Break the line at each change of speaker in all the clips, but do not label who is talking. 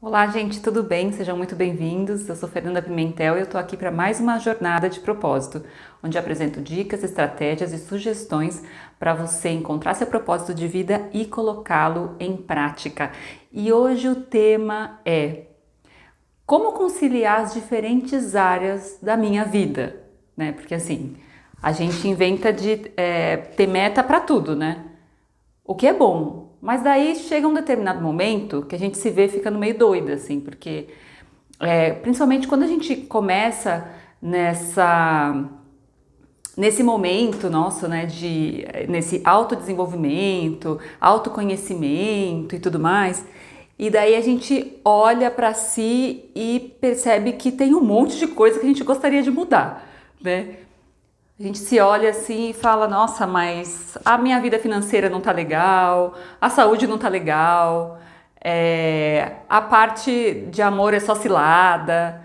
Olá, gente, tudo bem? Sejam muito bem-vindos. Eu sou Fernanda Pimentel e eu tô aqui para mais uma jornada de propósito, onde apresento dicas, estratégias e sugestões para você encontrar seu propósito de vida e colocá-lo em prática. E hoje o tema é como conciliar as diferentes áreas da minha vida, né? Porque assim, a gente inventa de ter meta para tudo, né? O que é bom, mas daí chega um determinado momento que a gente se vê ficando meio doida, assim, porque principalmente quando a gente começa nesse momento nosso, né, nesse autodesenvolvimento, autoconhecimento e tudo mais, e daí a gente olha para si e percebe que tem um monte de coisa que a gente gostaria de mudar, né? A gente se olha assim e fala, nossa, mas a minha vida financeira não tá legal, a saúde não tá legal, a parte de amor é só cilada,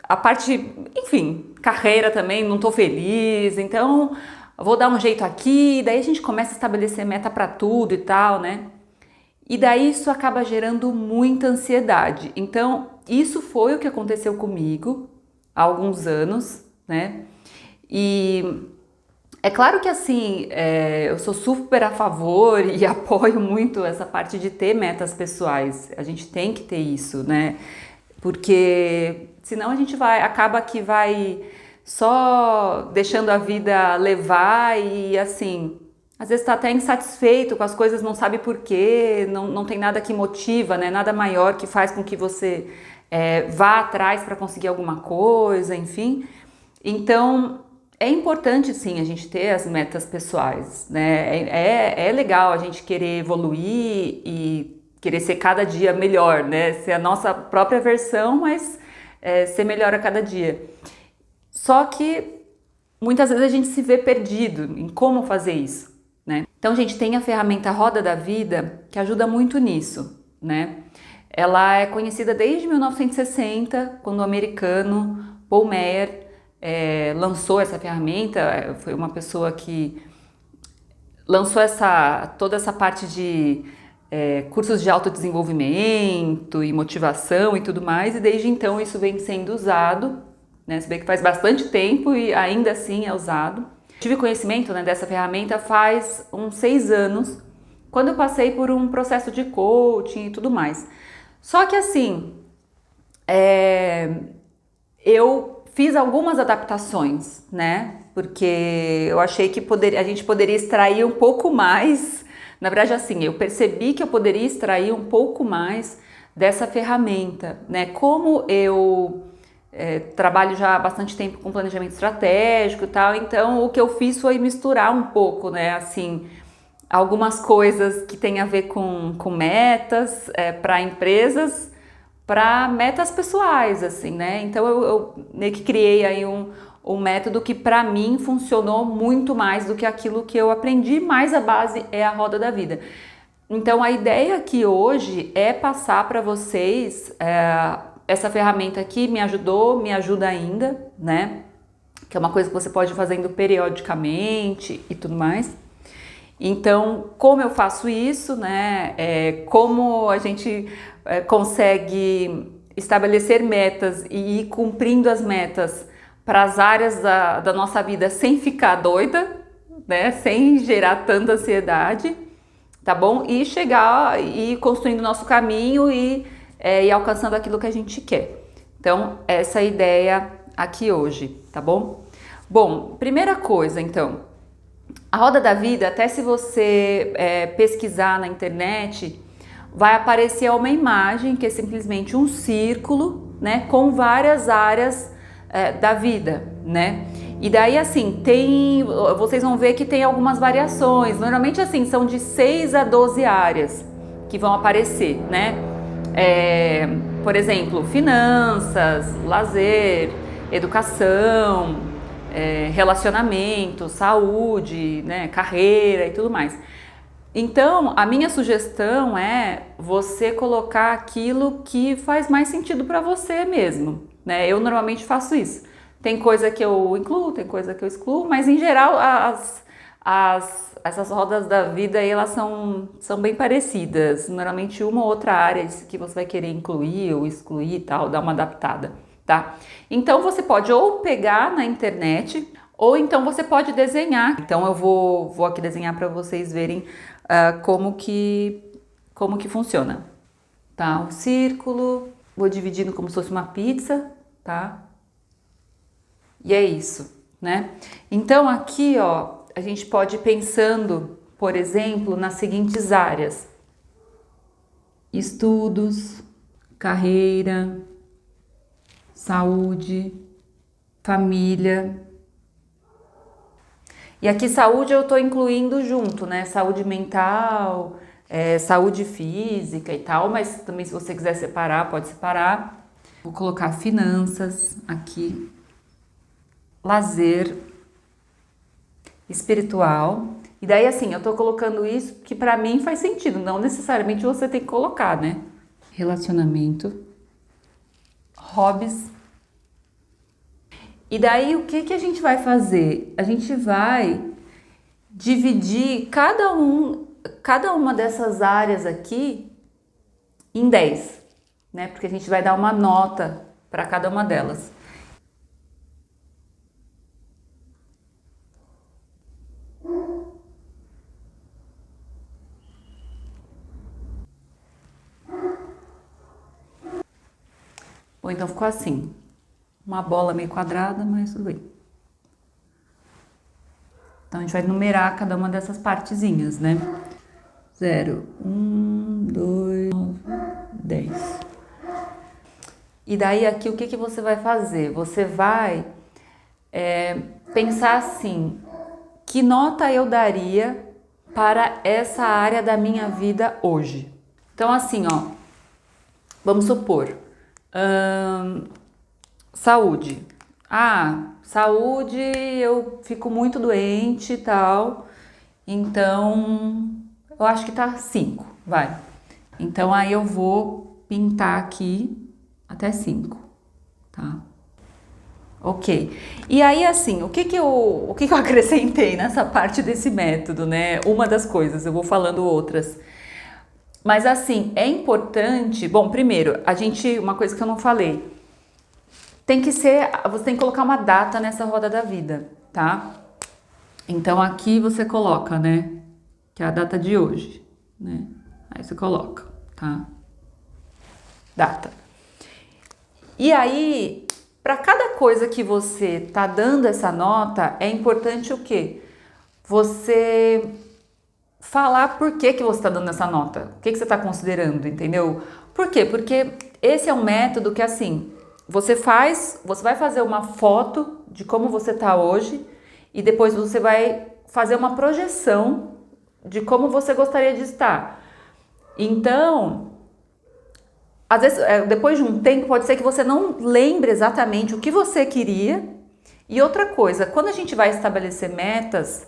a parte, enfim, carreira também, não tô feliz, então vou dar um jeito aqui, daí a gente começa a estabelecer meta para tudo e tal, né? E daí isso acaba gerando muita ansiedade. Então, isso foi o que aconteceu comigo há alguns anos, né? E é claro que assim, eu sou super a favor e apoio muito essa parte de ter metas pessoais. A gente tem que ter isso, né? Porque senão a gente acaba que vai só deixando a vida levar e assim, às vezes tá até insatisfeito com as coisas, não sabe por quê, não tem nada que motiva, né? Nada maior que faz com que você vá atrás para conseguir alguma coisa, enfim. Então, é importante sim a gente ter as metas pessoais, né? É legal a gente querer evoluir e querer ser cada dia melhor, né? Ser a nossa própria versão, mas ser melhor a cada dia. Só que muitas vezes a gente se vê perdido em como fazer isso, né? Então, gente, tem a ferramenta Roda da Vida que ajuda muito nisso, né? Ela é conhecida desde 1960, quando o americano Paul Meyer lançou essa ferramenta. Foi uma pessoa que lançou toda essa parte de cursos de autodesenvolvimento e motivação e tudo mais, e desde então isso vem sendo usado, né? Se bem que faz bastante tempo e ainda assim é usado. Tive conhecimento, né, dessa ferramenta faz uns 6 anos, quando eu passei por um processo de coaching e tudo mais. Só que assim, eu fiz algumas adaptações, né? Porque eu achei que a gente poderia extrair um pouco mais. Na verdade, assim, eu percebi que eu poderia extrair um pouco mais dessa ferramenta, né? Como eu trabalho já há bastante tempo com planejamento estratégico e tal, então o que eu fiz foi misturar um pouco, né? Assim, algumas coisas que têm a ver com metas para empresas, para metas pessoais, assim, né? Então eu meio que criei aí um método que para mim funcionou muito mais do que aquilo que eu aprendi, mas a base é a roda da vida. Então a ideia aqui hoje é passar para vocês essa ferramenta aqui me ajudou, me ajuda ainda, né? Que é uma coisa que você pode ir fazendo periodicamente e tudo mais. Então, como eu faço isso, né? Como a gente consegue estabelecer metas e ir cumprindo as metas para as áreas da nossa vida sem ficar doida, né? Sem gerar tanta ansiedade, tá bom? E chegar e ir construindo o nosso caminho e ir alcançando aquilo que a gente quer. Então, essa é a ideia aqui hoje, tá bom? Bom, primeira coisa, então. A roda da vida, até se você pesquisar na internet, vai aparecer uma imagem que é simplesmente um círculo, né, com várias áreas da vida, né? E daí assim, vocês vão ver que tem algumas variações. Normalmente assim, são de 6 a 12 áreas que vão aparecer, né? Por exemplo, finanças, lazer, educação, relacionamento, saúde, né, carreira e tudo mais. Então, a minha sugestão é você colocar aquilo que faz mais sentido para você mesmo, né? Eu normalmente faço isso. Tem coisa que eu incluo, tem coisa que eu excluo, mas em geral essas rodas da vida aí, elas são bem parecidas. Normalmente uma ou outra área que você vai querer incluir ou excluir e tal, dar uma adaptada, tá? Então você pode ou pegar na internet ou então você pode desenhar. Então eu vou aqui desenhar para vocês verem como que funciona, tá? Um círculo, vou dividindo como se fosse uma pizza, tá? E é isso, né? Então aqui, ó, a gente pode ir pensando, por exemplo, nas seguintes áreas: estudos, carreira, saúde, família. E aqui saúde eu tô incluindo junto, né? Saúde mental, saúde física e tal, mas também se você quiser separar, pode separar. Vou colocar finanças aqui, lazer, espiritual. E daí assim, eu tô colocando isso que pra mim faz sentido, não necessariamente você tem que colocar, né? Relacionamento, hobbies. E daí o que a gente vai fazer? A gente vai dividir cada uma dessas áreas aqui em 10, né? Porque a gente vai dar uma nota para cada uma delas. Ou então ficou assim, uma bola meio quadrada, mas tudo bem. Então a gente vai numerar cada uma dessas partezinhas, né? 0, 1, 2, 9, 10. E daí aqui o que você vai fazer? Você vai pensar assim, que nota eu daria para essa área da minha vida hoje? Então assim, ó, vamos supor, saúde. Saúde, eu fico muito doente e tal, então eu acho que tá 5, vai. Então aí eu vou pintar aqui até 5, tá? Ok. E aí assim, o que eu acrescentei nessa parte desse método, né? Uma das coisas, eu vou falando outras. Mas assim, é importante, bom, primeiro, uma coisa que eu não falei, você tem que colocar uma data nessa roda da vida, tá? Então aqui você coloca, né, que é a data de hoje, né? Aí você coloca, tá? Data. E aí, para cada coisa que você tá dando essa nota, é importante o quê? Você falar por que você está dando essa nota, o que você está considerando, entendeu? Por quê? Porque esse é um método que assim, você vai fazer uma foto de como você está hoje e depois você vai fazer uma projeção de como você gostaria de estar. Então, às vezes, depois de um tempo, pode ser que você não lembre exatamente o que você queria. E outra coisa, quando a gente vai estabelecer metas,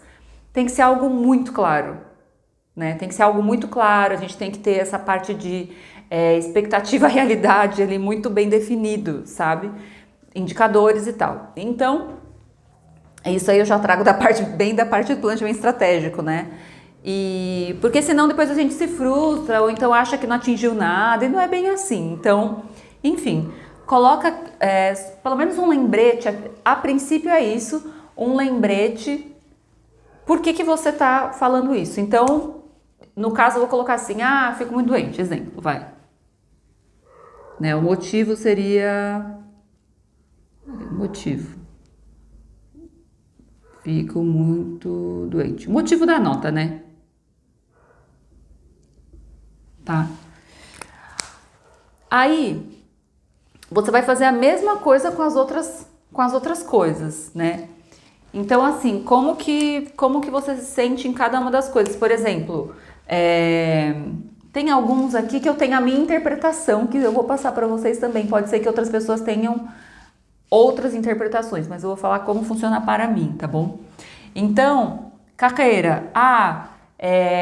tem que ser algo muito claro, né? Tem que ser algo muito claro, a gente tem que ter essa parte de expectativa e realidade ali muito bem definido, sabe? Indicadores e tal. Então, isso aí eu já trago da parte do planejamento estratégico, né? E porque senão depois a gente se frustra ou então acha que não atingiu nada e não é bem assim. Então, enfim, coloca pelo menos um lembrete, a princípio é isso, um lembrete, por que você tá falando isso. Então, no caso eu vou colocar assim, fico muito doente, exemplo, vai. Né, o motivo seria, fico muito doente, motivo da nota, né? Tá. Aí, você vai fazer a mesma coisa com as outras coisas, né? Então, assim, como que você se sente em cada uma das coisas? Por exemplo, tem alguns aqui que eu tenho a minha interpretação, que eu vou passar para vocês também. Pode ser que outras pessoas tenham outras interpretações, mas eu vou falar como funciona para mim, tá bom? Então, carreira.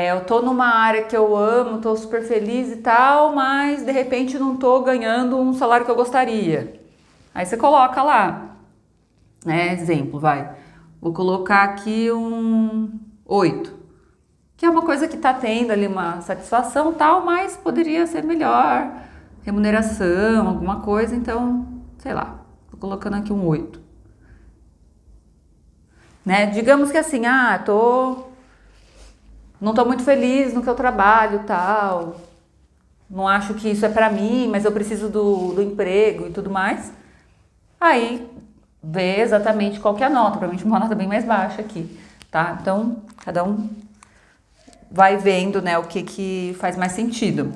Eu tô numa área que eu amo, tô super feliz e tal, mas de repente não tô ganhando um salário que eu gostaria. Aí você coloca lá, né? Exemplo, vai. Vou colocar aqui 8. Que é uma coisa que tá tendo ali uma satisfação tal, mas poderia ser melhor, remuneração, alguma coisa, então, sei lá, tô colocando aqui um 8. Né? Digamos que assim, não tô muito feliz no que eu trabalho, tal, não acho que isso é pra mim, mas eu preciso do emprego e tudo mais. Aí, vê exatamente qual que é a nota, provavelmente uma nota bem mais baixa aqui, tá? Então, cada um vai vendo, né, o que faz mais sentido.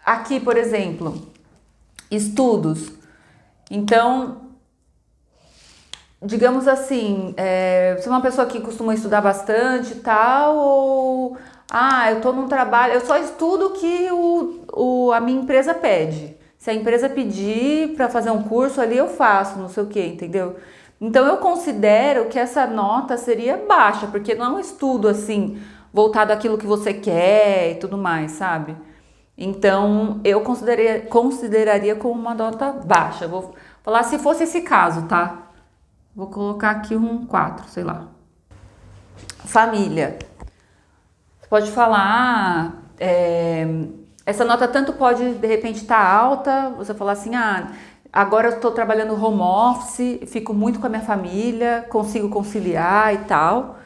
Aqui, por exemplo, estudos. Então, digamos assim, você é uma pessoa que costuma estudar bastante e tal, ou eu tô num trabalho, eu só estudo o que a minha empresa pede. Se a empresa pedir para fazer um curso ali, eu faço, não sei o que, entendeu? Então eu considero que essa nota seria baixa, porque não é um estudo assim, voltado àquilo que você quer e tudo mais, sabe? Então eu consideraria como uma nota baixa. Vou falar se fosse esse caso, tá? Vou colocar aqui um 4, sei lá. Família. Você pode falar, essa nota tanto pode de repente estar alta, você falar assim, agora eu estou trabalhando home office, fico muito com a minha família, consigo conciliar e tal.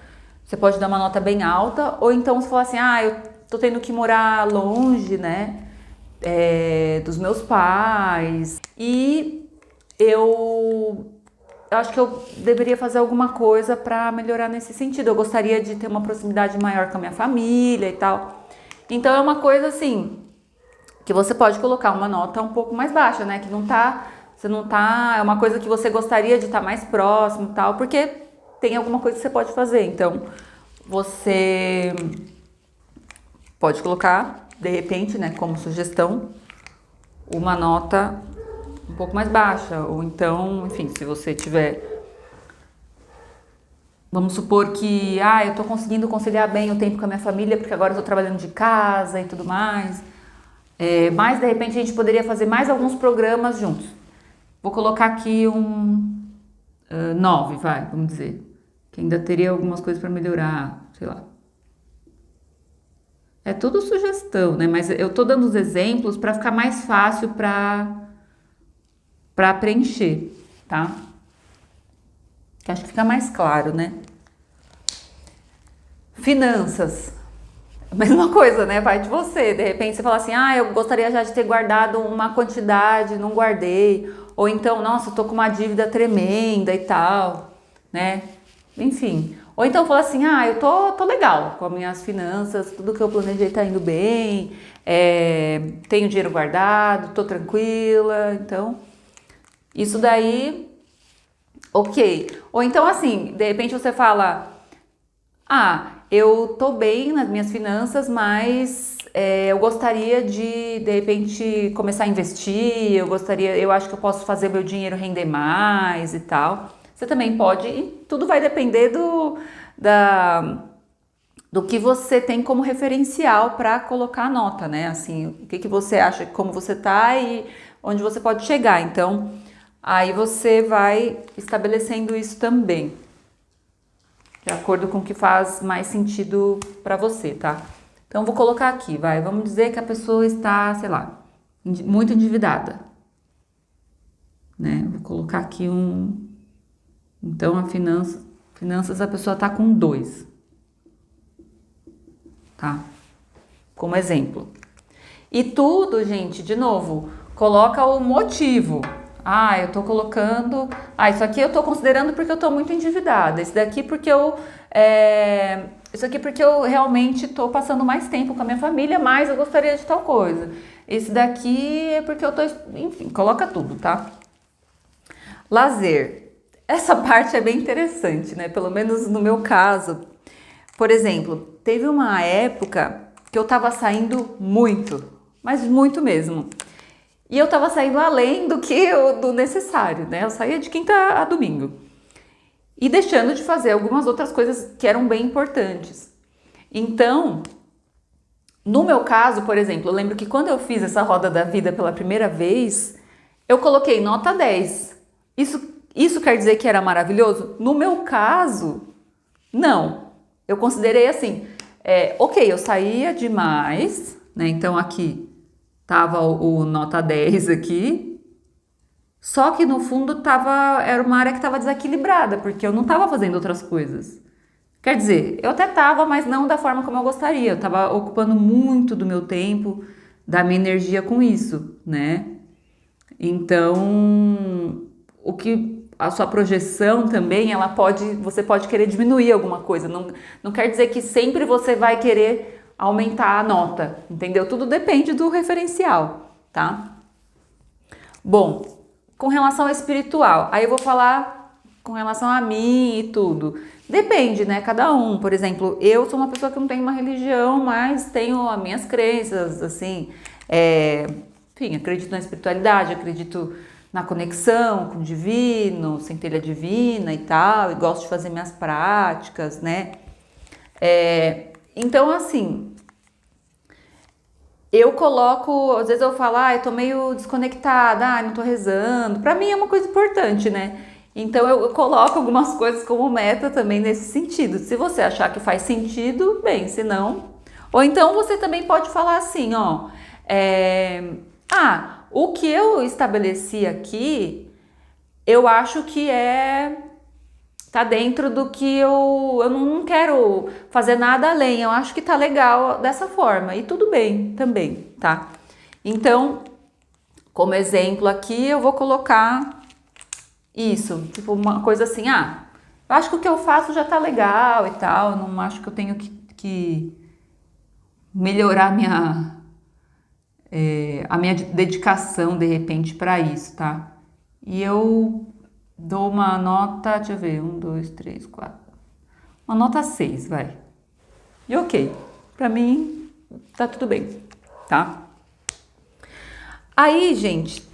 Você pode dar uma nota bem alta, ou então você falar assim, eu tô tendo que morar longe, né, dos meus pais, e eu acho que eu deveria fazer alguma coisa para melhorar nesse sentido. Eu gostaria de ter uma proximidade maior com a minha família e tal. Então é uma coisa assim, que você pode colocar uma nota um pouco mais baixa, né, que você não tá, é uma coisa que você gostaria de estar mais próximo e tal, porque tem alguma coisa que você pode fazer. Então, você pode colocar, de repente, né, como sugestão, uma nota um pouco mais baixa, ou então, enfim, se você tiver, vamos supor que, eu tô conseguindo conciliar bem o tempo com a minha família, porque agora eu tô trabalhando de casa e tudo mais, mas de repente a gente poderia fazer mais alguns programas juntos. Vou colocar aqui um 9, vamos dizer, que ainda teria algumas coisas para melhorar, sei lá. É tudo sugestão, né? Mas eu tô dando os exemplos para ficar mais fácil para preencher, tá? Que acho que fica mais claro, né? Finanças. Mesma coisa, né? Vai de você. De repente você fala assim, eu gostaria já de ter guardado uma quantidade, não guardei. Ou então, nossa, eu tô com uma dívida tremenda e tal, né? Enfim. Ou então fala assim, eu tô legal com as minhas finanças, tudo que eu planejei tá indo bem, tenho dinheiro guardado, tô tranquila, então... Isso daí, ok. Ou então assim, de repente você fala, eu tô bem nas minhas finanças, mas eu gostaria de repente começar a investir, eu acho que eu posso fazer meu dinheiro render mais e tal. Você também pode, e tudo vai depender do que você tem como referencial para colocar a nota, né? Assim, o que você acha, como você tá e onde você pode chegar. Então, aí você vai estabelecendo isso também, de acordo com o que faz mais sentido para você, tá? Então, vou colocar aqui, vamos dizer que a pessoa está, sei lá, muito endividada, né? Vou colocar aqui então, a finanças a pessoa tá com 2, tá? Como exemplo. E tudo, gente, de novo, coloca o motivo. Eu tô colocando... isso aqui eu tô considerando porque eu tô muito endividada. Isso daqui porque isso aqui porque eu realmente tô passando mais tempo com a minha família, mas eu gostaria de tal coisa. Esse daqui é porque eu tô... Enfim, coloca tudo, tá? Lazer. Essa parte é bem interessante, né? Pelo menos no meu caso. Por exemplo, teve uma época que eu tava saindo muito, mas muito mesmo. E eu tava saindo além do necessário, né? Eu saía de quinta a domingo. E deixando de fazer algumas outras coisas que eram bem importantes. Então, no meu caso, por exemplo, eu lembro que quando eu fiz essa roda da vida pela primeira vez, eu coloquei nota 10. Isso quer dizer que era maravilhoso? No meu caso, Não. Eu considerei assim, ok, eu saía demais, né? Então aqui tava o nota 10 aqui, só que no fundo era uma área que estava desequilibrada, porque eu não estava fazendo outras coisas. Quer dizer, eu até estava, mas não da forma como eu gostaria. Eu estava ocupando muito do meu tempo, da minha energia com isso, né? Então, o que a sua projeção também, você pode querer diminuir alguma coisa. Não quer dizer que sempre você vai querer aumentar a nota, entendeu? Tudo depende do referencial, tá? Bom, com relação ao espiritual, aí eu vou falar com relação a mim e tudo. Depende, né? Cada um. Por exemplo, eu sou uma pessoa que não tem uma religião, mas tenho as minhas crenças, assim. Enfim, acredito na espiritualidade, acredito na conexão com o divino, centelha divina e tal, e gosto de fazer minhas práticas, né? Então, assim, eu coloco, às vezes eu falo, eu tô meio desconectada, não tô rezando. Pra mim é uma coisa importante, né? Então eu coloco algumas coisas como meta também nesse sentido. Se você achar que faz sentido, bem, se não. Ou então você também pode falar assim, ó. O que eu estabeleci aqui, eu acho que tá dentro do que eu não quero fazer nada além. Eu acho que tá legal dessa forma e tudo bem também, tá? Então, como exemplo aqui, eu vou colocar isso, tipo uma coisa assim, eu acho que o que eu faço já tá legal e tal, não acho que eu tenho que melhorar a minha dedicação de repente para isso, tá? E eu dou uma nota, deixa eu ver, 1, 2, 3, 4. Uma nota 6, vai. E ok, pra mim tá tudo bem, tá? Aí, gente,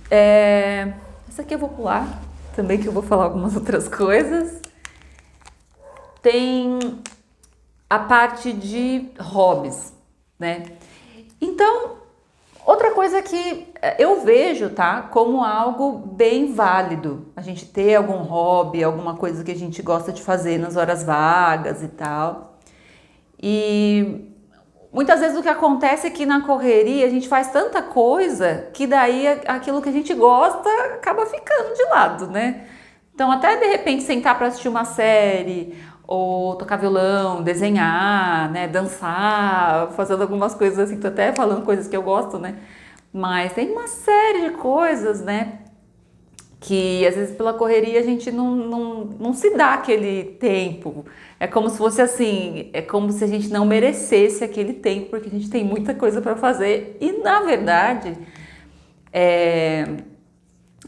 essa aqui eu vou pular também, que eu vou falar algumas outras coisas. Tem a parte de hobbies, né? Então, outra coisa que eu vejo, tá, como algo bem válido, a gente ter algum hobby, alguma coisa que a gente gosta de fazer nas horas vagas e tal. E muitas vezes o que acontece é que na correria a gente faz tanta coisa que daí aquilo que a gente gosta acaba ficando de lado, né? Então até de repente sentar para assistir uma série ou tocar violão, desenhar, né, dançar, fazendo algumas coisas assim, tô até falando coisas que eu gosto, né? Mas tem uma série de coisas, né? Que às vezes pela correria a gente não se dá aquele tempo. É como se fosse assim, é como se a gente não merecesse aquele tempo, porque a gente tem muita coisa para fazer. E na verdade,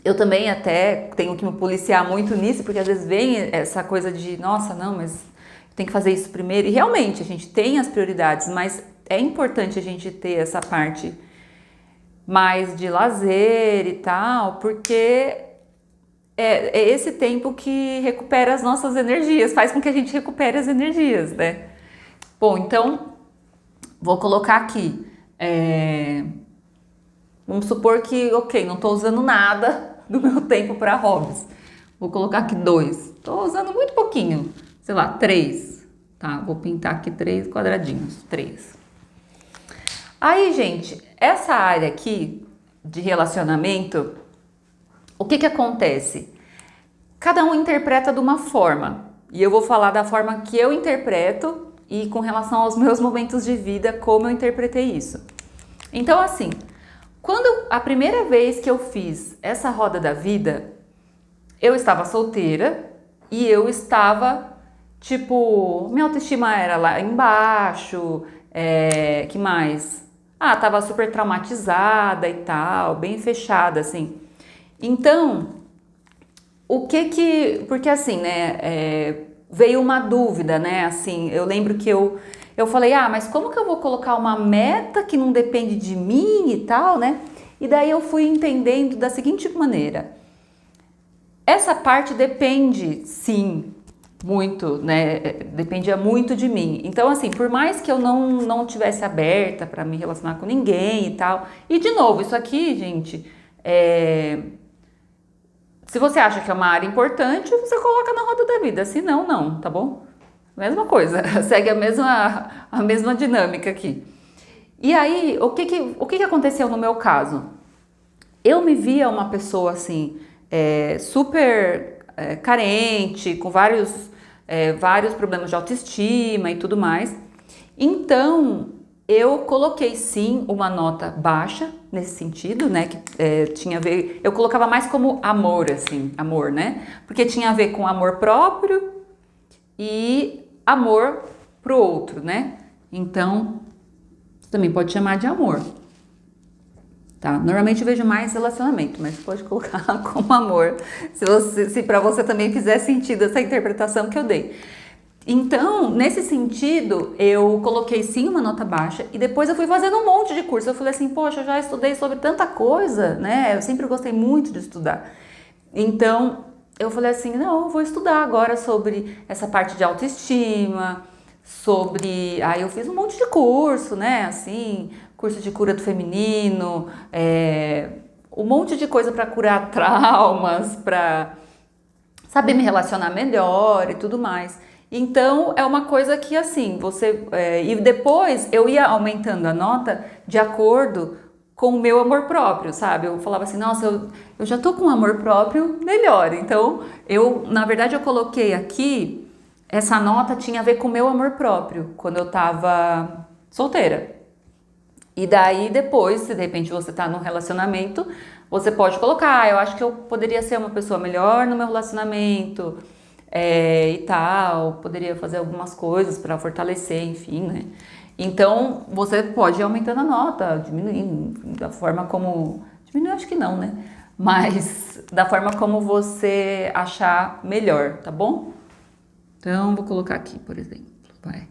eu também até tenho que me policiar muito nisso, porque às vezes vem essa coisa de, nossa, não, mas tem que fazer isso primeiro. E realmente a gente tem as prioridades, mas é importante a gente ter essa parte mais de lazer e tal, porque é esse tempo que recupera as nossas energias, faz com que a gente recupere as energias, né? Bom, então, vou colocar aqui. Vamos supor que, ok, não estou usando nada do meu tempo para hobbies. Vou colocar aqui 2. Estou usando muito pouquinho, sei lá, 3. Tá, vou pintar aqui 3 quadradinhos. 3. Aí, gente, essa área aqui de relacionamento, o que acontece? Cada um interpreta de uma forma, e eu vou falar da forma que eu interpreto e com relação aos meus momentos de vida, como eu interpretei isso. Então, assim, a primeira vez que eu fiz essa roda da vida, eu estava solteira e eu estava, tipo, minha autoestima era lá embaixo, que mais? Tava super traumatizada e tal, bem fechada, assim. Então, porque assim, né, veio uma dúvida, né, assim, eu lembro que eu falei, mas como que eu vou colocar uma meta que não depende de mim e tal, né? E daí eu fui entendendo da seguinte maneira, essa parte depende, sim, muito, né, dependia muito de mim. Então, assim, por mais que eu não tivesse aberta para me relacionar com ninguém e tal, e de novo, isso aqui, gente, se você acha que é uma área importante, você coloca na roda da vida, se não, não, tá bom? mesma coisa, segue a mesma dinâmica aqui. E aí, o que aconteceu no meu caso? Eu me via uma pessoa assim, super carente, com vários problemas de autoestima e tudo mais. Então, eu coloquei sim uma nota baixa nesse sentido, né? Que tinha a ver. Eu colocava mais como amor, assim, amor, né? Porque tinha a ver com amor próprio e amor pro outro, né? Então, você também pode chamar de amor. Tá? Normalmente eu vejo mais relacionamento, mas você pode colocar como amor, se para você também fizer sentido essa interpretação que eu dei. Então, nesse sentido, eu coloquei sim uma nota baixa e depois eu fui fazendo um monte de curso. Eu falei assim, poxa, eu já estudei sobre tanta coisa, né? Eu sempre gostei muito de estudar. Então, eu falei assim, não, eu vou estudar agora sobre essa parte de autoestima, sobre... Aí eu fiz um monte de curso, né? Assim, curso de cura do feminino, um monte de coisa para curar traumas, para saber me relacionar melhor e tudo mais. Então, é uma coisa que assim, e depois eu ia aumentando a nota de acordo com o meu amor próprio, sabe? Eu falava assim, nossa, eu já tô com um amor próprio melhor. Então, na verdade, eu coloquei aqui, essa nota tinha a ver com o meu amor próprio, quando eu tava solteira. E daí depois, se de repente você tá num relacionamento, você pode colocar, eu acho que eu poderia ser uma pessoa melhor no meu relacionamento, e tal, poderia fazer algumas coisas para fortalecer, enfim, né? Então, você pode ir aumentando a nota, diminuindo, da forma como... Diminuir acho que não, né? Mas da forma como você achar melhor, tá bom? Então, vou colocar aqui, por exemplo, vai.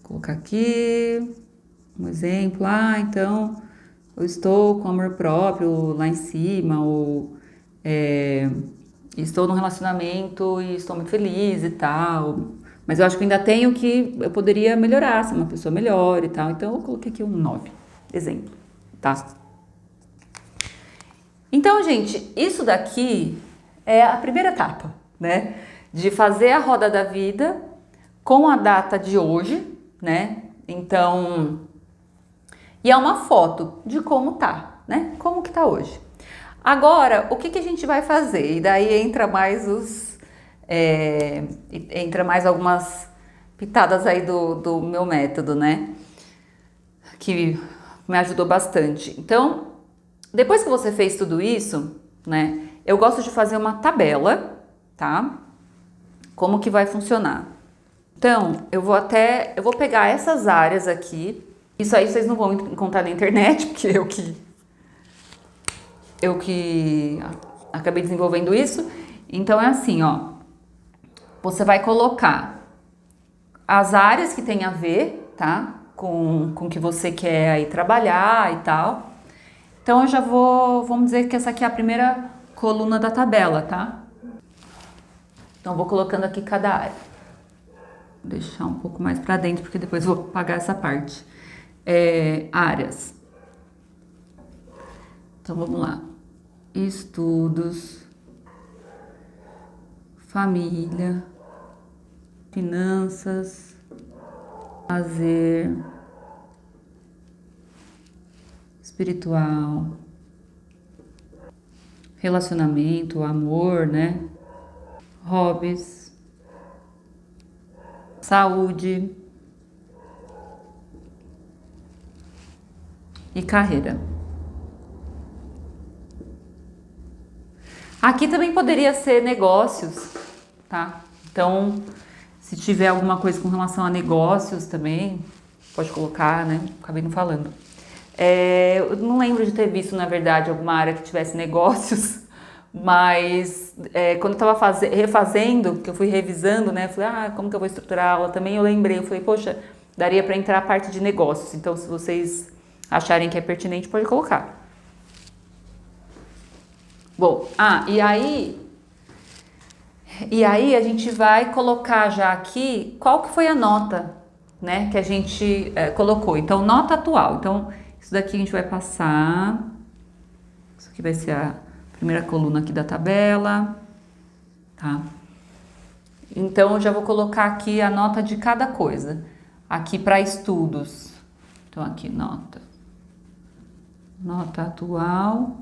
Vou colocar aqui um exemplo, então eu estou com amor próprio lá em cima, ou estou num relacionamento e estou muito feliz e tal, mas eu acho que ainda tenho eu poderia melhorar, ser uma pessoa melhor e tal, então eu coloquei aqui um 9, exemplo, tá? Então, gente, isso daqui é a primeira etapa, né? De fazer a roda da vida com a data de hoje, né? Então, e é uma foto de como tá, né? Como que tá hoje. Agora, o que a gente vai fazer? E daí entra mais algumas pitadas aí do meu método, né? Que me ajudou bastante. Então, depois que você fez tudo isso, né? Eu gosto de fazer uma tabela, tá? Como que vai funcionar? Então, eu vou pegar essas áreas aqui. Isso aí vocês não vão encontrar na internet, porque eu que acabei desenvolvendo isso. Então é assim, ó. Você vai colocar as áreas que tem a ver, tá? Com o que você quer aí trabalhar e tal. Então eu já vamos dizer que essa aqui é a primeira coluna da tabela, tá? Então vou colocando aqui cada área. Vou deixar um pouco mais para dentro, porque depois eu vou apagar essa parte. Áreas. Então vamos lá. Estudos, família, finanças, lazer, espiritual, relacionamento, amor, né? Hobbies, saúde e carreira. Aqui também poderia ser negócios, tá? Então, se tiver alguma coisa com relação a negócios também, pode colocar, né? Acabei não falando. Eu não lembro de ter visto, na verdade, alguma área que tivesse negócios, mas quando eu tava refazendo, que eu fui revisando, né? Falei, como que eu vou estruturar a aula também? Eu lembrei, eu falei, poxa, daria para entrar a parte de negócios. Então, se vocês acharem que é pertinente, pode colocar. Bom, e aí a gente vai colocar já aqui qual que foi a nota, né, que a gente colocou. Então, nota atual. Então, isso daqui a gente vai passar. Isso aqui vai ser a primeira coluna aqui da tabela, tá? Então, eu já vou colocar aqui a nota de cada coisa. Aqui para estudos. Então, aqui, nota. Nota atual.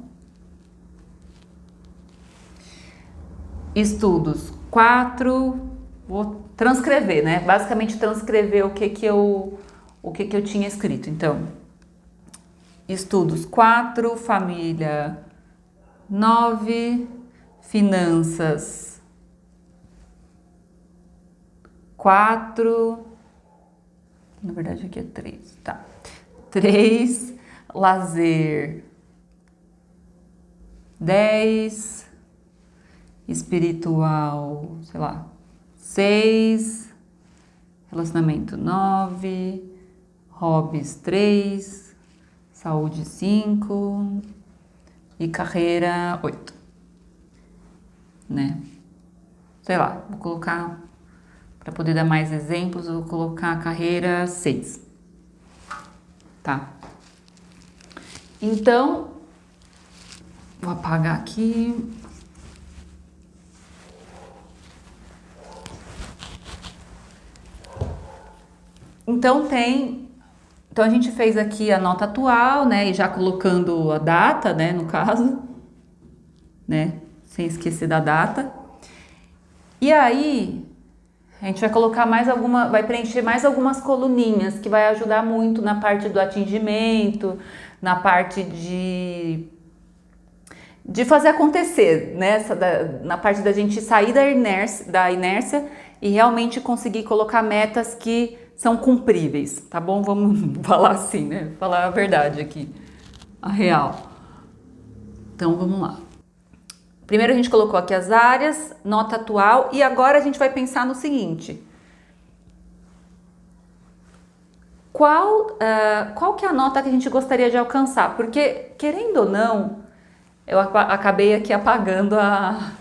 Estudos, 4. Vou transcrever, né? Basicamente, transcrever o que eu tinha escrito. Então, estudos, 4. Família, 9. Finanças, 4. Na verdade, aqui é 3, tá? 3. Lazer, 10. Espiritual, sei lá, 6. Relacionamento, 9. Hobbies, 3. Saúde, 5. E carreira, 8. Né? Sei lá, vou colocar, para poder dar mais exemplos, eu vou colocar a carreira 6. Tá? Então, vou apagar aqui. Então a gente fez aqui a nota atual, né, e já colocando a data, né, no caso, né, sem esquecer da data. E aí a gente vai colocar vai preencher mais algumas coluninhas que vai ajudar muito na parte do atingimento, na parte de fazer acontecer, né, na parte da gente sair da inércia e realmente conseguir colocar metas que são cumpríveis, tá bom? Vamos falar assim, né? Falar a verdade aqui, a real. Então, vamos lá. Primeiro a gente colocou aqui as áreas, nota atual, e agora a gente vai pensar no seguinte. Qual que é a nota que a gente gostaria de alcançar? Porque, querendo ou não, eu acabei aqui apagando a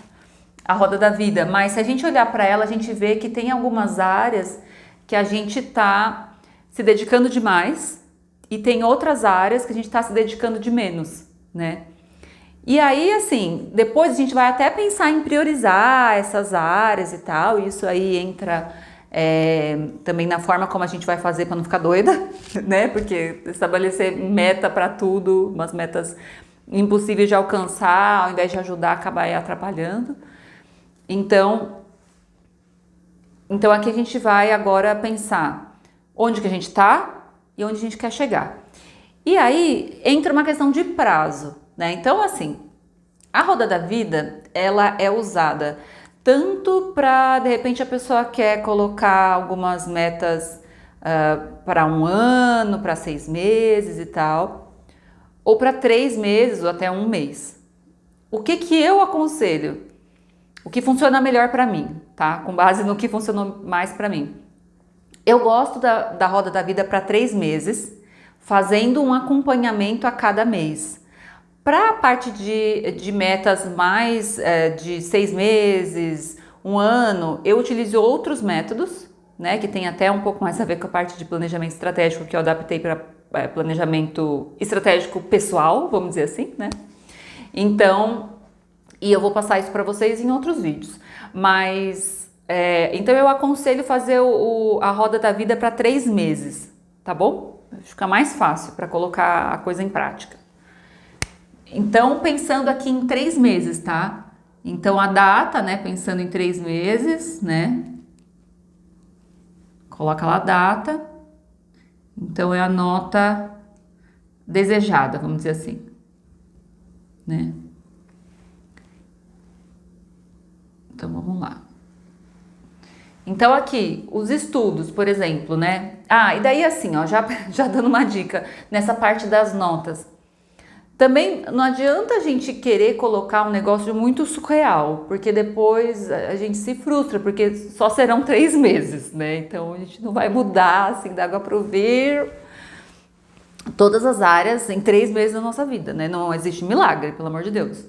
roda da vida, mas se a gente olhar para ela, a gente vê que tem algumas áreas que a gente está se dedicando demais e tem outras áreas que a gente está se dedicando de menos, né? E aí, assim, depois a gente vai até pensar em priorizar essas áreas e tal, e isso aí entra também na forma como a gente vai fazer para não ficar doida, né? Porque estabelecer meta para tudo, umas metas impossíveis de alcançar, ao invés de ajudar, acabar atrapalhando. Então aqui a gente vai agora pensar onde que a gente está e onde a gente quer chegar. E aí entra uma questão de prazo, né? Então, assim, a roda da vida, ela é usada tanto para, de repente, a pessoa quer colocar algumas metas para um ano, para 6 meses e tal, ou para 3 meses ou até 1 mês. O que eu aconselho? O que funciona melhor para mim, tá? Com base no que funcionou mais para mim. Eu gosto da roda da vida para 3 meses, fazendo um acompanhamento a cada mês. Para a parte de metas mais de 6 meses, 1 ano, eu utilizo outros métodos, né? Que tem até um pouco mais a ver com a parte de planejamento estratégico que eu adaptei para planejamento estratégico pessoal, vamos dizer assim, né? Então, e eu vou passar isso para vocês em outros vídeos. Mas, então eu aconselho fazer a roda da vida para 3 meses, tá bom? Fica mais fácil para colocar a coisa em prática. Então, pensando aqui em 3 meses, tá? Então, a data, né? Pensando em 3 meses, né? Coloca lá a data. Então, é a nota desejada, vamos dizer assim, né? Então, vamos lá. Então, aqui, os estudos, por exemplo, né? E daí assim, ó, já dando uma dica nessa parte das notas. Também não adianta a gente querer colocar um negócio muito surreal, porque depois a gente se frustra, porque só serão 3 meses, né? Então, a gente não vai mudar, assim, da água pro vinho, todas as áreas em 3 meses da nossa vida, né? Não existe milagre, pelo amor de Deus.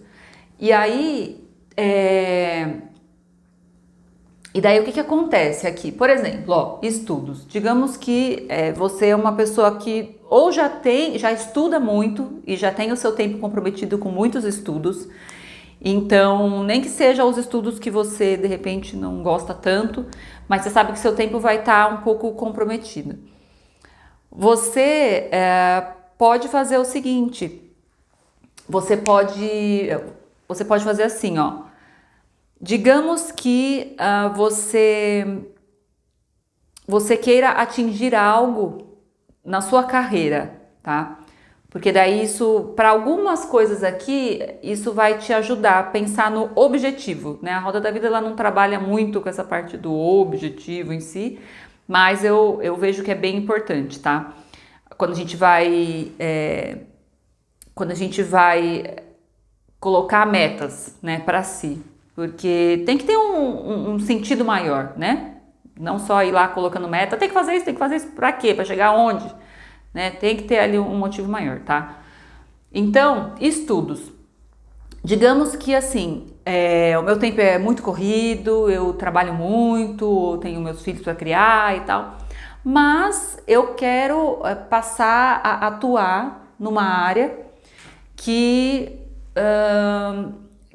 E aí, E daí o que acontece aqui? Por exemplo, ó, estudos. Digamos que você é uma pessoa que ou já estuda muito e já tem o seu tempo comprometido com muitos estudos Então, nem que seja os estudos que você de repente não gosta tanto, mas você sabe que seu tempo vai estar um pouco comprometido. Você pode fazer o seguinte, você pode fazer assim, ó. Digamos que você queira atingir algo na sua carreira, tá? Porque daí isso, para algumas coisas aqui, isso vai te ajudar a pensar no objetivo, né? A roda da vida ela não trabalha muito com essa parte do objetivo em si, mas eu vejo que é bem importante, tá? Quando a gente vai colocar metas, né, para si, porque tem que ter um sentido maior, né? Não só ir lá colocando meta, tem que fazer isso pra quê? Pra chegar aonde? Né? Tem que ter ali um motivo maior, tá? Então, estudos. Digamos que assim, o meu tempo é muito corrido, eu trabalho muito, tenho meus filhos para criar e tal, mas eu quero passar a atuar numa área que,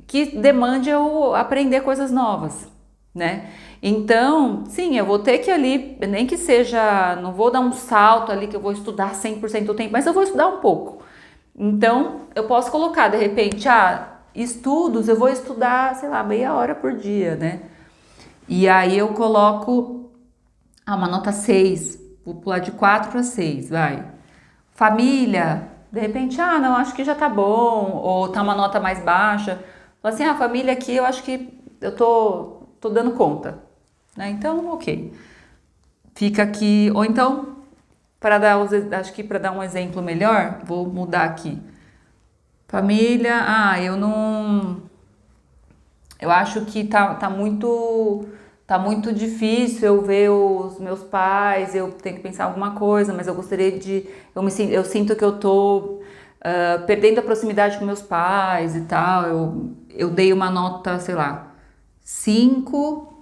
que demande eu aprender coisas novas, né? Então, sim, eu vou ter que ali, nem que seja, não vou dar um salto ali que eu vou estudar 100% do tempo, mas eu vou estudar um pouco. Então, eu posso colocar, de repente, estudos, eu vou estudar, sei lá, meia hora por dia, né? E aí eu coloco uma nota 6, vou pular de 4 para 6, vai. Família, de repente, não, acho que já tá bom, ou tá uma nota mais baixa. Fala assim, família aqui, eu acho que eu tô dando conta, né? Então, ok. Fica aqui, ou então, acho que para dar um exemplo melhor, vou mudar aqui. Família, eu acho que tá muito difícil eu ver os meus pais, eu tenho que pensar alguma coisa, mas eu gostaria eu sinto que eu tô perdendo a proximidade com meus pais e tal, eu dei uma nota, sei lá, 5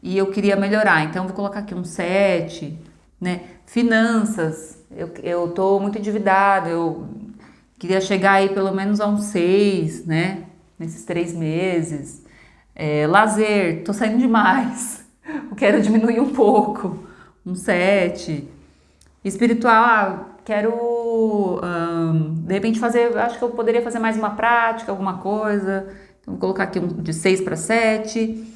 e eu queria melhorar, então vou colocar aqui um 7, né? Finanças, eu tô muito endividada, eu queria chegar aí pelo menos a um 6, né? Nesses 3 meses. Lazer, tô saindo demais. Eu quero diminuir um pouco. Um 7. Espiritual, quero de repente fazer. Acho que eu poderia fazer mais uma prática, alguma coisa. Então, vou colocar aqui de 6 para 7.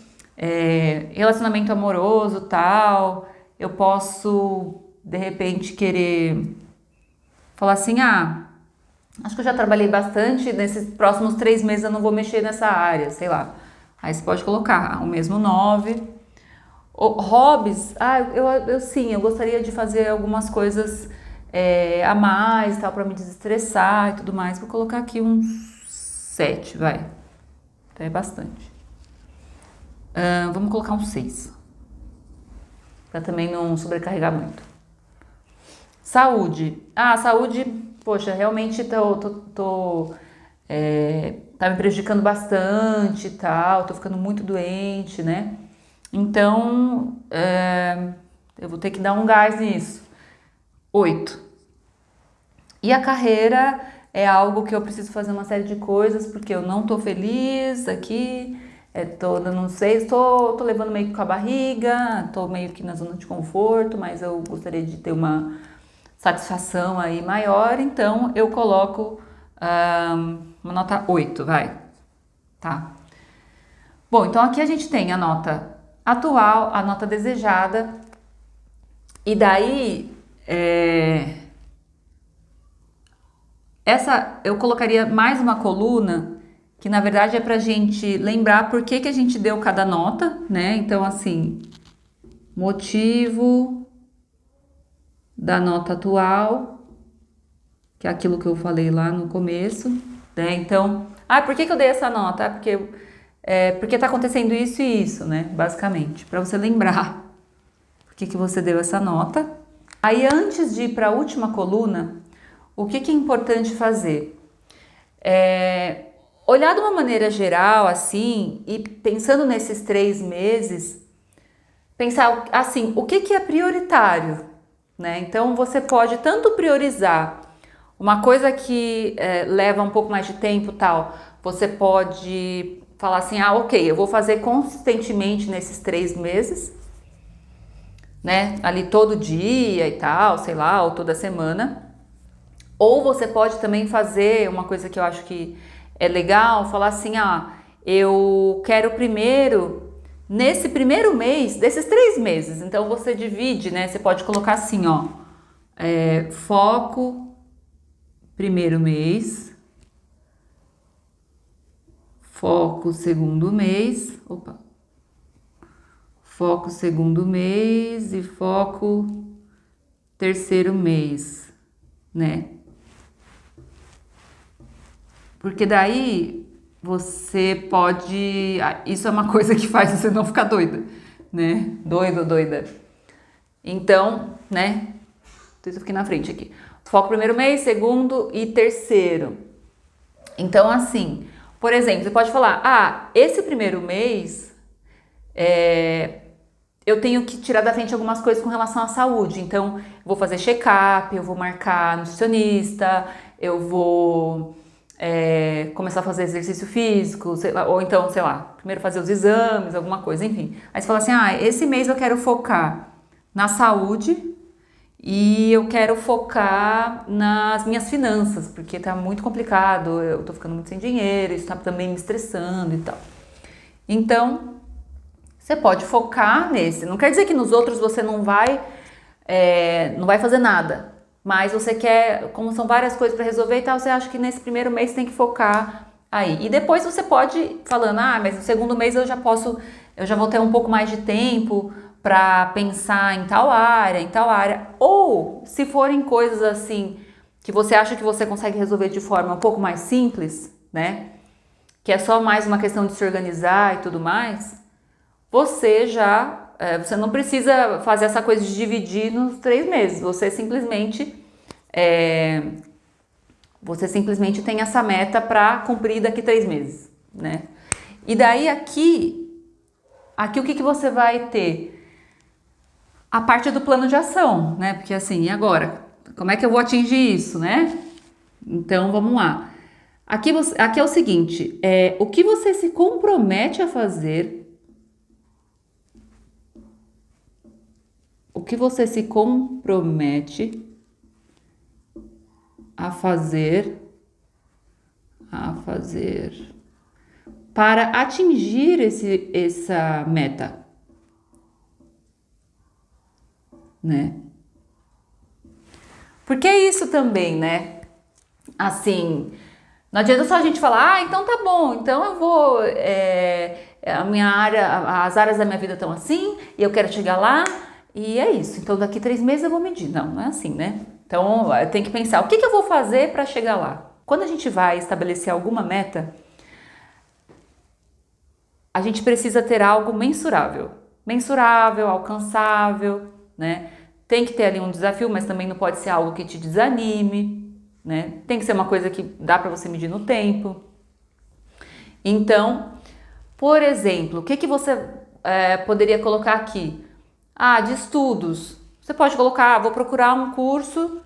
Relacionamento amoroso, tal. Eu posso, de repente, querer falar assim: acho que eu já trabalhei bastante, nesses próximos 3 meses eu não vou mexer nessa área, sei lá. Aí você pode colocar o mesmo 9. Hobbies, eu gostaria de fazer algumas coisas a mais, tal, para me desestressar e tudo mais. Vou colocar aqui um 7, vai. Então é bastante. Vamos colocar um 6. Para também não sobrecarregar muito. Saúde. Saúde, poxa, realmente tá me prejudicando bastante e tal, tô ficando muito doente, né? Então, eu vou ter que dar um gás nisso. 8. E a carreira é algo que eu preciso fazer uma série de coisas, porque eu não tô feliz aqui, não sei, tô levando meio que com a barriga, tô meio que na zona de conforto, mas eu gostaria de ter uma satisfação aí maior, então eu coloco uma nota 8, vai. Tá? Bom, então aqui a gente tem a nota atual, a nota desejada, e daí essa eu colocaria mais uma coluna que na verdade é pra gente lembrar por que a gente deu cada nota, né? Então assim, motivo da nota atual, que é aquilo que eu falei lá no começo, né? Então, por que eu dei essa nota? Porque tá acontecendo isso e isso, né? Basicamente, para você lembrar por que você deu essa nota. Aí, antes de ir para a última coluna, o que é importante fazer? Olhar de uma maneira geral, assim, e pensando nesses 3 meses, pensar assim, o que é prioritário, né? Então, você pode tanto priorizar uma coisa que leva um pouco mais de tempo, tal, Você pode falar assim, ah, ok, eu vou fazer consistentemente nesses 3 meses, né? Ali todo dia e tal, sei lá, ou toda semana. Ou você pode também fazer uma coisa que eu acho que é legal, falar assim, ah, eu quero primeiro, nesse primeiro mês, desses 3 meses, então você divide, né? Você pode colocar assim, ó, foco primeiro mês, foco segundo mês, foco segundo mês e foco terceiro mês, né? Porque daí você pode. Isso é uma coisa que faz você não ficar doida, né? Doido ou doida. Então, né? Deixa eu ficar na frente aqui. Foco primeiro mês, segundo e terceiro. Então, assim, por exemplo, você pode falar: ah, esse primeiro mês eu tenho que tirar da frente algumas coisas com relação à saúde. Então, eu vou fazer check-up, eu vou marcar nutricionista, eu vou começar a fazer exercício físico, sei lá, ou então, sei lá, primeiro fazer os exames, alguma coisa, enfim. Aí você fala assim, ah, esse mês eu quero focar na saúde e eu quero focar nas minhas finanças, porque tá muito complicado, eu tô ficando muito sem dinheiro, isso tá também me estressando e tal. Então, você pode focar nesse. Não quer dizer que nos outros você não vai fazer nada. Mas você quer, como são várias coisas para resolver e tal, você acha que nesse primeiro mês você tem que focar aí. E depois você pode ir falando, ah, mas no segundo mês eu já vou ter um pouco mais de tempo para pensar em tal área, em tal área. Ou se forem coisas assim que você acha que você consegue resolver de forma um pouco mais simples, né? Que é só mais uma questão de se organizar e tudo mais, você não precisa fazer essa coisa de dividir nos 3 meses. Você simplesmente tem essa meta para cumprir daqui 3 meses, né? E daí aqui o que você vai ter? A parte do plano de ação, né? Porque assim, e agora? Como é que eu vou atingir isso, né? Então, vamos lá. Aqui é o seguinte, o que você se compromete a fazer. O que você se compromete a fazer para atingir essa meta, né? Porque é isso também, né? Assim, não adianta só a gente falar, ah, então tá bom, então eu vou, a minha área, as áreas da minha vida estão assim, e eu quero chegar lá, e é isso. Então daqui 3 meses eu vou medir. Não é assim, né? Então tem que pensar, o que eu vou fazer para chegar lá? Quando a gente vai estabelecer alguma meta, a gente precisa ter algo mensurável, alcançável, né? Tem que ter ali um desafio, mas também não pode ser algo que te desanime, né? Tem que ser uma coisa que dá para você medir no tempo. Então, por exemplo, o que você poderia colocar aqui? Ah, de estudos. Você pode colocar, vou procurar um curso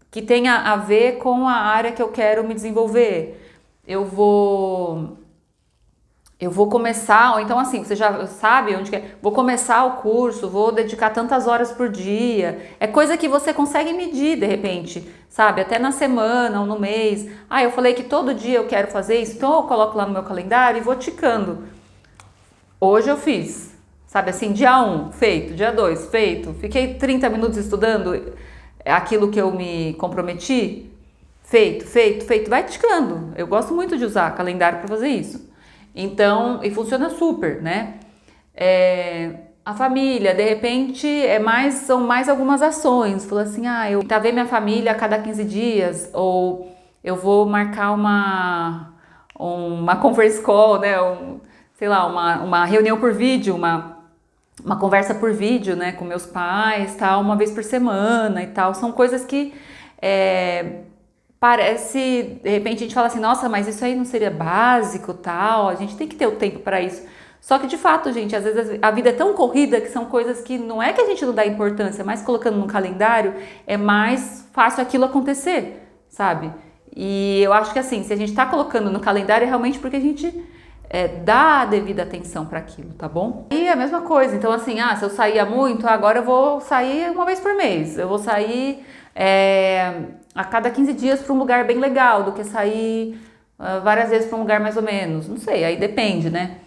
que tenha a ver com a área que eu quero me desenvolver. Eu vou começar, ou então assim, você já sabe onde que é, vou começar o curso, vou dedicar tantas horas por dia. É coisa que você consegue medir de repente, sabe? Até na semana ou no mês. Ah, eu falei que todo dia eu quero fazer isso, então eu coloco lá no meu calendário e vou ticando. Hoje eu fiz, sabe assim, dia 1, feito, dia 2, feito. Fiquei 30 minutos estudando aquilo que eu me comprometi, feito. Vai ticando. Eu gosto muito de usar calendário para fazer isso. Então, e funciona super, né? A família, de repente, são mais algumas ações. Falou assim, eu tentar ver minha família a cada 15 dias, ou eu vou marcar uma conference call, né? Sei lá, uma reunião por vídeo, uma conversa por vídeo, né, com meus pais, tal, uma vez por semana e tal. São coisas que parece, de repente a gente fala assim, nossa, mas isso aí não seria básico, tal, a gente tem que ter o tempo para isso. Só que de fato, gente, às vezes a vida é tão corrida que são coisas que não é que a gente não dá importância, mas colocando no calendário é mais fácil aquilo acontecer, sabe? E eu acho que assim, se a gente tá colocando no calendário é realmente porque a gente dá a devida atenção para aquilo, tá bom? E a mesma coisa, então assim, se eu saía muito, agora eu vou sair uma vez por mês. Eu vou sair a cada 15 dias para um lugar bem legal, do que sair várias vezes para um lugar mais ou menos. Não sei, aí depende, né?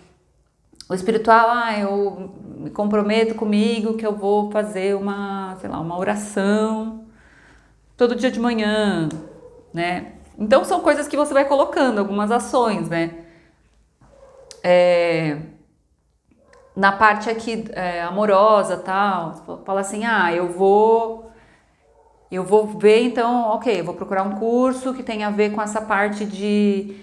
O espiritual, eu me comprometo comigo que eu vou fazer sei lá, uma oração todo dia de manhã, né? Então são coisas que você vai colocando, algumas ações, né? Na parte aqui amorosa, tal, fala assim, eu vou ver, então, ok, eu vou procurar um curso que tenha a ver com essa parte que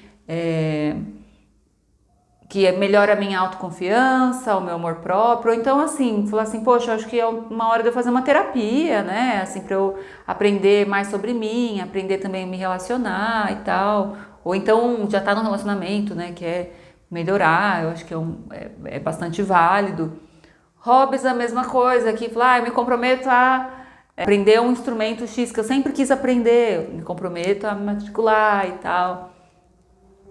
melhora a minha autoconfiança, o meu amor próprio. Ou então, assim, falar assim, poxa, eu acho que é uma hora de eu fazer uma terapia, né? Assim, pra eu aprender mais sobre mim, aprender também a me relacionar e tal. Ou então, já tá num relacionamento, né? Que é melhorar, eu acho que é bastante válido. Hobbies, a mesma coisa, que falar, eu me comprometo a aprender um instrumento X que eu sempre quis aprender, eu me comprometo a me matricular e tal.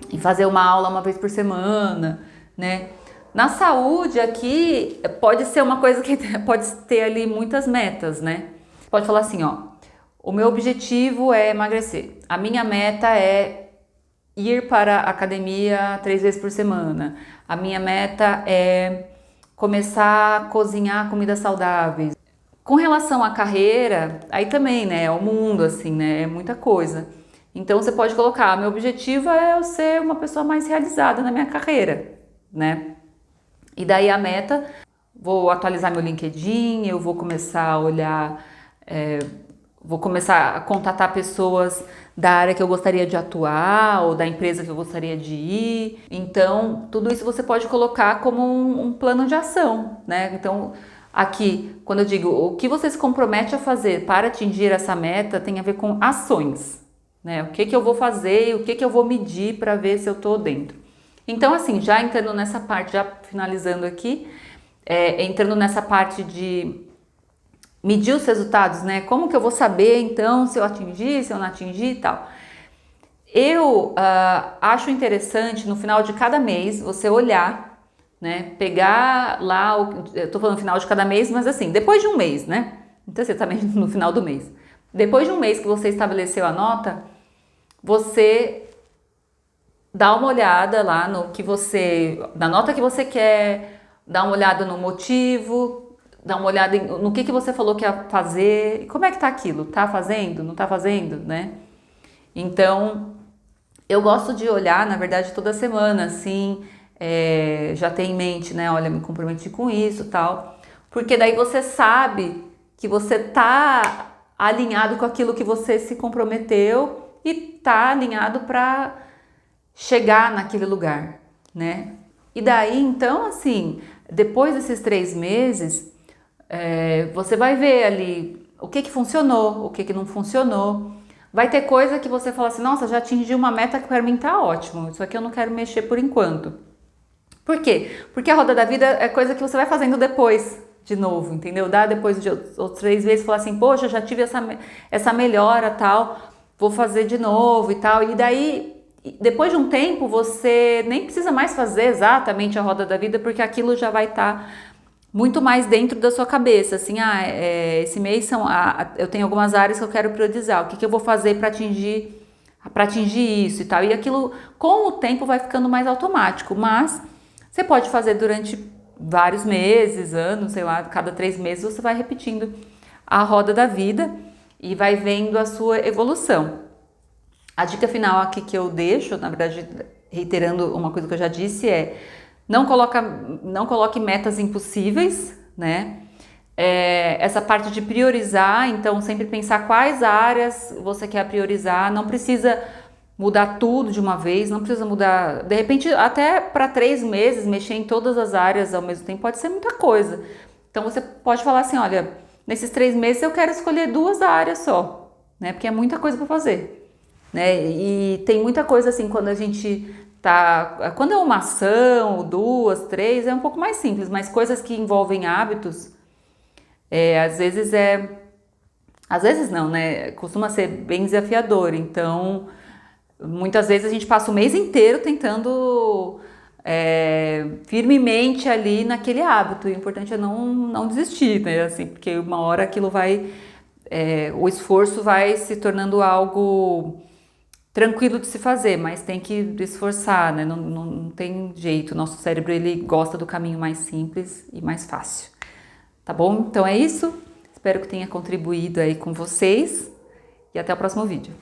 E fazer uma aula uma vez por semana, né? Na saúde aqui pode ser uma coisa que pode ter ali muitas metas, né? Pode falar assim, ó, o meu objetivo é emagrecer. A minha meta é ir para a academia 3 vezes por semana. A minha meta é começar a cozinhar comidas saudáveis. Com relação à carreira, aí também, né? É o mundo, assim, né? É muita coisa. Então você pode colocar, meu objetivo é eu ser uma pessoa mais realizada na minha carreira, né? E daí a meta, vou atualizar meu LinkedIn, eu vou começar a olhar, vou começar a contatar pessoas da área que eu gostaria de atuar ou da empresa que eu gostaria de ir. Então, tudo isso você pode colocar como um plano de ação, né? Então, aqui, quando eu digo o que você se compromete a fazer para atingir essa meta, tem a ver com ações. Né? O que eu vou fazer, o que eu vou medir para ver se eu tô dentro. Então, assim, já entrando nessa parte, já finalizando aqui, entrando nessa parte de medir os resultados, né? Como que eu vou saber, então, se eu atingi, se eu não atingi e tal. Eu acho interessante, no final de cada mês, você olhar, né? Pegar lá, eu tô falando no final de cada mês, mas assim, depois de um mês, né? Então, você tá no final do mês. Depois de um mês que você estabeleceu a nota, você dá uma olhada lá na nota que você quer, dá uma olhada no motivo, dá uma olhada no que você falou que ia fazer, como é que tá aquilo, tá fazendo, não tá fazendo, né? Então, eu gosto de olhar, na verdade, toda semana, assim, já ter em mente, né, olha, me comprometi com isso, tal, porque daí você sabe que você tá alinhado com aquilo que você se comprometeu e tá alinhado para chegar naquele lugar, né? E daí, então, assim, depois desses 3 meses, você vai ver ali o que funcionou, o que não funcionou. Vai ter coisa que você fala assim, nossa, já atingi uma meta que para mim tá ótimo, isso aqui eu não quero mexer por enquanto. Por quê? Porque a roda da vida é coisa que você vai fazendo depois, de novo, entendeu? Dá depois de outras 3 vezes, falar assim, poxa, já tive essa melhora, tal, vou fazer de novo e tal. E daí, depois de um tempo, você nem precisa mais fazer exatamente a roda da vida, porque aquilo já vai estar muito mais dentro da sua cabeça, assim, esse mês eu tenho algumas áreas que eu quero priorizar, o que eu vou fazer para atingir isso e tal. E aquilo, com o tempo, vai ficando mais automático, mas você pode fazer durante vários meses, anos, sei lá, cada 3 meses você vai repetindo a roda da vida e vai vendo a sua evolução. A dica final aqui que eu deixo, na verdade, reiterando uma coisa que eu já disse, não coloque metas impossíveis, né? Essa parte de priorizar, então sempre pensar quais áreas você quer priorizar, não precisa mudar tudo de uma vez, não precisa mudar, de repente até para 3 meses mexer em todas as áreas ao mesmo tempo pode ser muita coisa. Então você pode falar assim, olha, nesses 3 meses eu quero escolher 2 áreas só, né? Porque é muita coisa para fazer, né? E tem muita coisa assim quando a gente quando é uma ação, 2, 3, é um pouco mais simples, mas coisas que envolvem hábitos, às vezes não, né? Costuma ser bem desafiador, então Muitas vezes a gente passa o mês inteiro tentando firmemente ali naquele hábito. E o importante é não desistir, né? Assim, porque uma hora aquilo vai, o esforço vai se tornando algo tranquilo de se fazer, mas tem que esforçar, né? Não tem jeito. O nosso cérebro ele gosta do caminho mais simples e mais fácil. Tá bom? Então é isso. Espero que tenha contribuído aí com vocês e até o próximo vídeo.